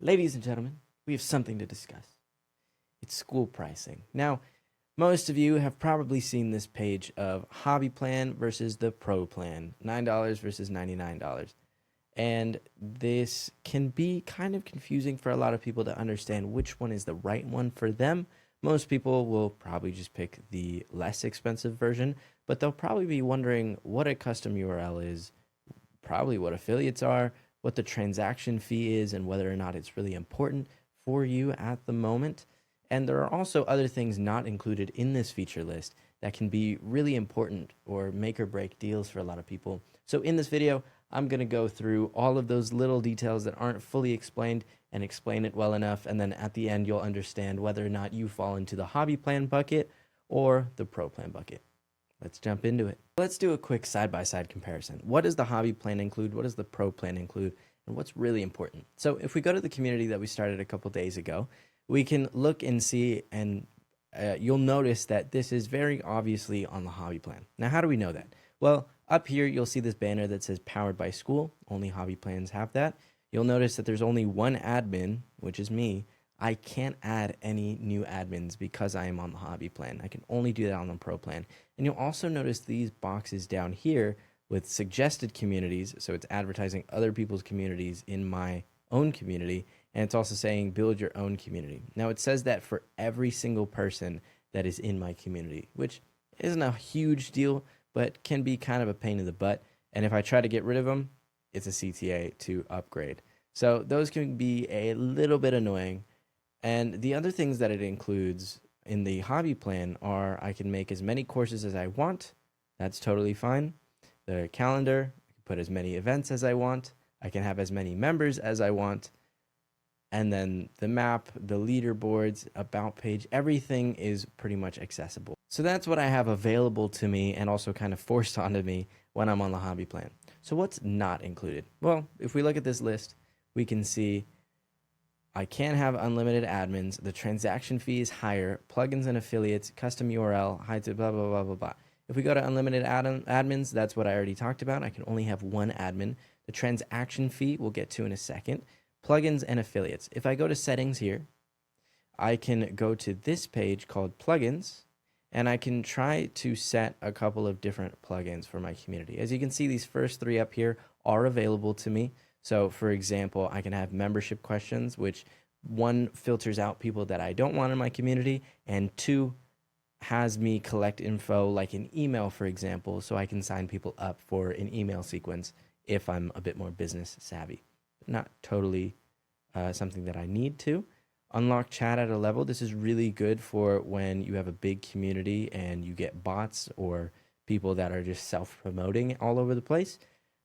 Ladies and gentlemen, we have something to discuss. It's school pricing. Now, most of you have probably seen this page of hobby plan versus the pro plan, $9 versus $99. And this can be kind of confusing for a lot of people to understand which one is the right one for them. Most people will probably just pick the less expensive version, but they'll probably be wondering what a custom URL is, probably what affiliates are, what the transaction fee is, and whether or not it's really important for you at the moment. And there are also other things not included in this feature list that can be really important or make or break deals for a lot of people. So in this video, I'm going to go through all of those little details that aren't fully explained and explain it well enough. And then at the end, you'll understand whether or not you fall into the hobby plan bucket or the pro plan bucket. Let's jump into it. Let's do a quick side-by-side comparison. What does the hobby plan include? What does the pro plan include? And what's really important? So if we go to the community that we started a couple days ago, we can look and see, and you'll notice that this is very obviously on the hobby plan. Now, how do we know that? Well, up here, you'll see this banner that says powered by Skool. Only hobby plans have that. You'll notice that there's only one admin, which is me. I can't add any new admins because I am on the hobby plan. I can only do that on the pro plan. And you'll also notice these boxes down here with suggested communities. So it's advertising other people's communities in my own community. And it's also saying build your own community. Now it says that for every single person that is in my community, which isn't a huge deal, but can be kind of a pain in the butt. And if I try to get rid of them, it's a CTA to upgrade. So those can be a little bit annoying. And the other things that it includes in the hobby plan are I can make as many courses as I want. That's totally fine. The calendar, I can put as many events as I want. I can have as many members as I want. And then the map, the leaderboards, about page, everything is pretty much accessible. So that's what I have available to me and also kind of forced onto me when I'm on the hobby plan. So what's not included? Well, if we look at this list, we can see I can't have unlimited admins. The transaction fee is higher. Plugins and affiliates, custom URL, hide to blah, blah, blah, blah, blah. If we go to unlimited admins, that's what I already talked about. I can only have one admin. The transaction fee we'll get to in a second. Plugins and affiliates. If I go to settings here, I can go to this page called plugins, and I can try to set a couple of different plugins for my community. As you can see, these first three up here are available to me. So for example, I can have membership questions, which one filters out people that I don't want in my community, and two has me collect info like an email, for example, so I can sign people up for an email sequence if I'm a bit more business savvy. Not totally something that I need to. Unlock chat at a level. This is really good for when you have a big community and you get bots or people that are just self-promoting all over the place.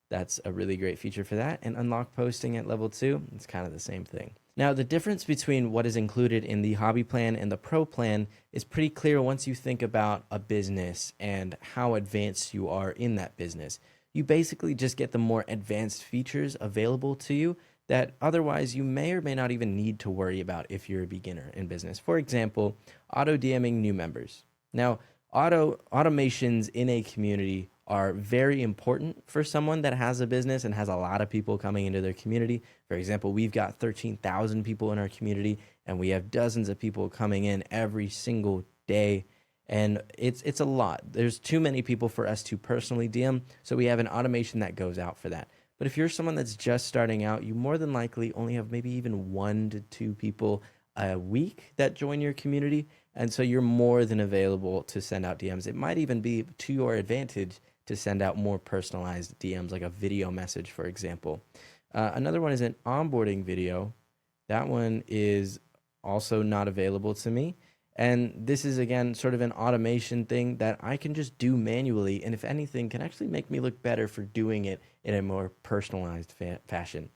That's a really great feature for that. And unlock posting at level 2, it's kind of the same thing. Now, the difference between what is included in the hobby plan and the pro plan is pretty clear once you think about a business and how advanced you are in that business. You basically just get the more advanced features available to you that otherwise you may or may not even need to worry about if you're a beginner in business. For example, auto DMing new members. Now, automations in a community are very important for someone that has a business and has a lot of people coming into their community. For example, we've got 13,000 people in our community, and we have dozens of people coming in every single day. And it's a lot. There's too many people for us to personally DM, so we have an automation that goes out for that. But if you're someone that's just starting out, you more than likely only have maybe even 1 to 2 people a week that join your community, and so you're more than available to send out DMs. It might even be to your advantage to send out more personalized DMs, like a video message, for example. Another one is an onboarding video. That one is also not available to me. And this is, again, sort of an automation thing that I can just do manually, and if anything, can actually make me look better for doing it in a more personalized fashion.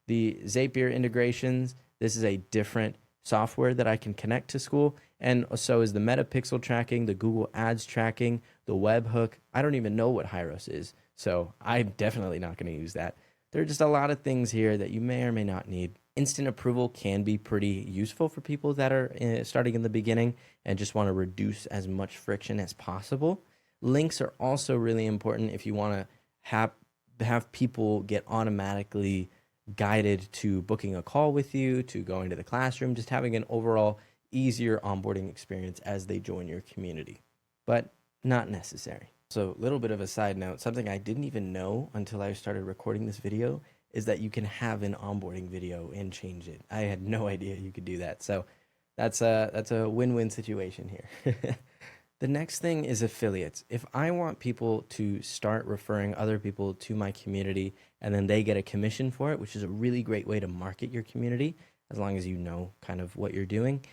The Zapier integrations, this is a different software that I can connect to Skool, and so is the Metapixel tracking, the Google Ads tracking, the webhook. I don't even know what Hyros is, so I'm definitely not going to use that. There are just a lot of things here that you may or may not need. Instant approval can be pretty useful for people that are starting in the beginning and just want to reduce as much friction as possible. Links are also really important if you want to have people get automatically guided to booking a call with you, to going to the classroom, just having an overall easier onboarding experience as they join your community, but not necessary. So a little bit of a side note, something I didn't even know until I started recording this video is that you can have an onboarding video and change it. I had no idea you could do that. So that's a win-win situation here. The next thing is affiliates. If I want people to start referring other people to my community and then they get a commission for it, which is a really great way to market your community, as long as you know kind of what you're doing,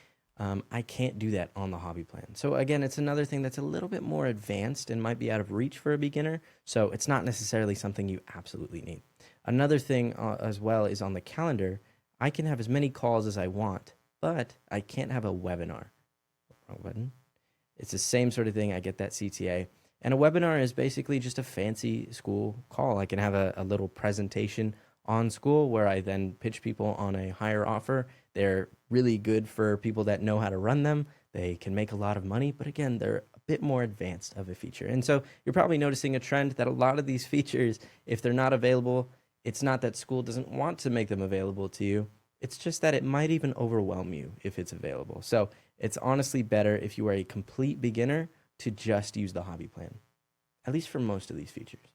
I can't do that on the hobby plan. So again, it's another thing that's a little bit more advanced and might be out of reach for a beginner. So it's not necessarily something you absolutely need. Another thing as well is on the calendar, I can have as many calls as I want, but I can't have a webinar. Wrong button. It's the same sort of thing. I get that CTA. And a webinar is basically just a fancy Skool call. I can have a little presentation on Skool where I then pitch people on a higher offer. They're really good for people that know how to run them. They can make a lot of money, but again, they're a bit more advanced of a feature. And so you're probably noticing a trend that a lot of these features, if they're not available, it's not that Skool doesn't want to make them available to you. It's just that it might even overwhelm you if it's available. So it's honestly better if you are a complete beginner to just use the hobby plan, at least for most of these features.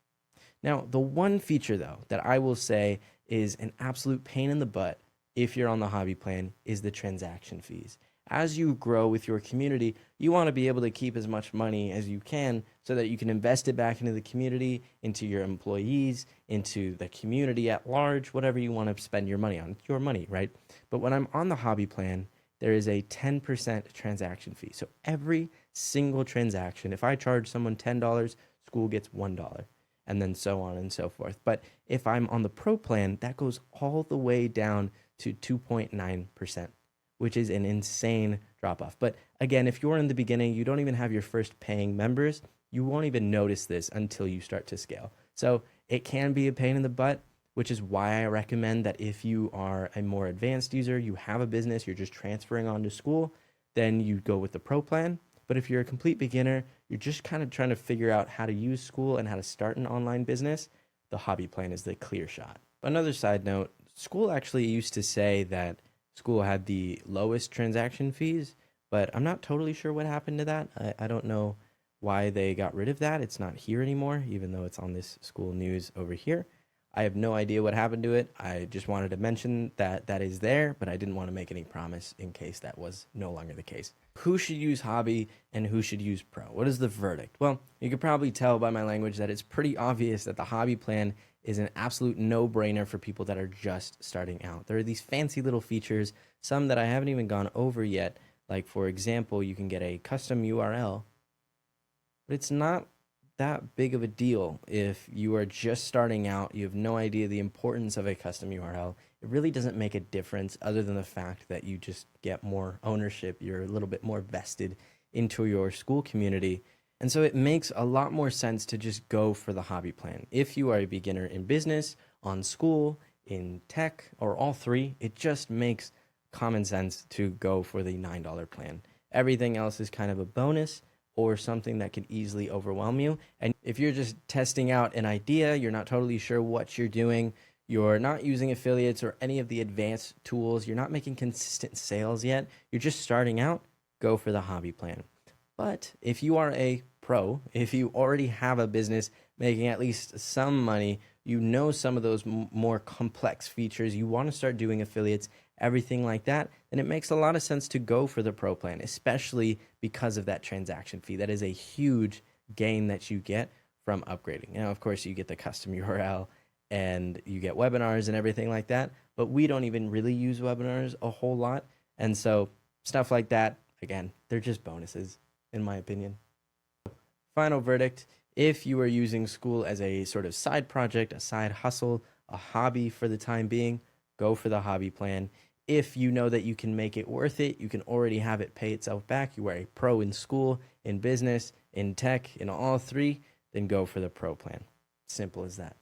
Now, the one feature though that I will say is an absolute pain in the butt if you're on the hobby plan is the transaction fees. As you grow with your community, you want to be able to keep as much money as you can so that you can invest it back into the community, into your employees, into the community at large, whatever you want to spend your money on. It's your money, right? But when I'm on the hobby plan, there is a 10% transaction fee. So every single transaction, if I charge someone $10, Skool gets $1, and then so on and so forth. But if I'm on the pro plan, that goes all the way down to 2.9%, which is an insane drop off. But again, if you're in the beginning, you don't even have your first paying members, you won't even notice this until you start to scale. So it can be a pain in the butt, which is why I recommend that if you are a more advanced user, you have a business, you're just transferring on to Skool, then you go with the pro plan. But if you're a complete beginner, you're just kind of trying to figure out how to use Skool and how to start an online business, the hobby plan is the clear shot. Another side note, Skool actually used to say that Skool had the lowest transaction fees, but I'm not totally sure what happened to that. I don't know why they got rid of that. It's not here anymore, even though it's on this Skool news over here. I have no idea what happened to it. I just wanted to mention that that is there, but I didn't want to make any promise in case that was no longer the case. Who should use hobby and who should use pro? What is the verdict? Well, you could probably tell by my language that it's pretty obvious that the hobby plan is an absolute no-brainer for people that are just starting out. There are these fancy little features, some that I haven't even gone over yet. Like, for example, you can get a custom URL, but it's not that big of a deal if you are just starting out, you have no idea the importance of a custom URL. It really doesn't make a difference other than the fact that you just get more ownership. You're a little bit more vested into your Skool community. And so it makes a lot more sense to just go for the hobby plan. If you are a beginner in business, on Skool, in tech, or all three, it just makes common sense to go for the $9 plan. Everything else is kind of a bonus or something that can easily overwhelm you. And if you're just testing out an idea, you're not totally sure what you're doing, you're not using affiliates or any of the advanced tools, you're not making consistent sales yet, you're just starting out, go for the hobby plan. But if you are a pro, if you already have a business making at least some money, you know some of those more complex features, you want to start doing affiliates, everything like that, then it makes a lot of sense to go for the pro plan, especially because of that transaction fee. That is a huge gain that you get from upgrading. Now, of course, you get the custom URL and you get webinars and everything like that, but we don't even really use webinars a whole lot. And so stuff like that, again, they're just bonuses, in my opinion. Final verdict, if you are using Skool as a sort of side project, a side hustle, a hobby for the time being, go for the hobby plan. If you know that you can make it worth it, you can already have it pay itself back, you are a pro in Skool, in business, in tech, in all three, then go for the pro plan. Simple as that.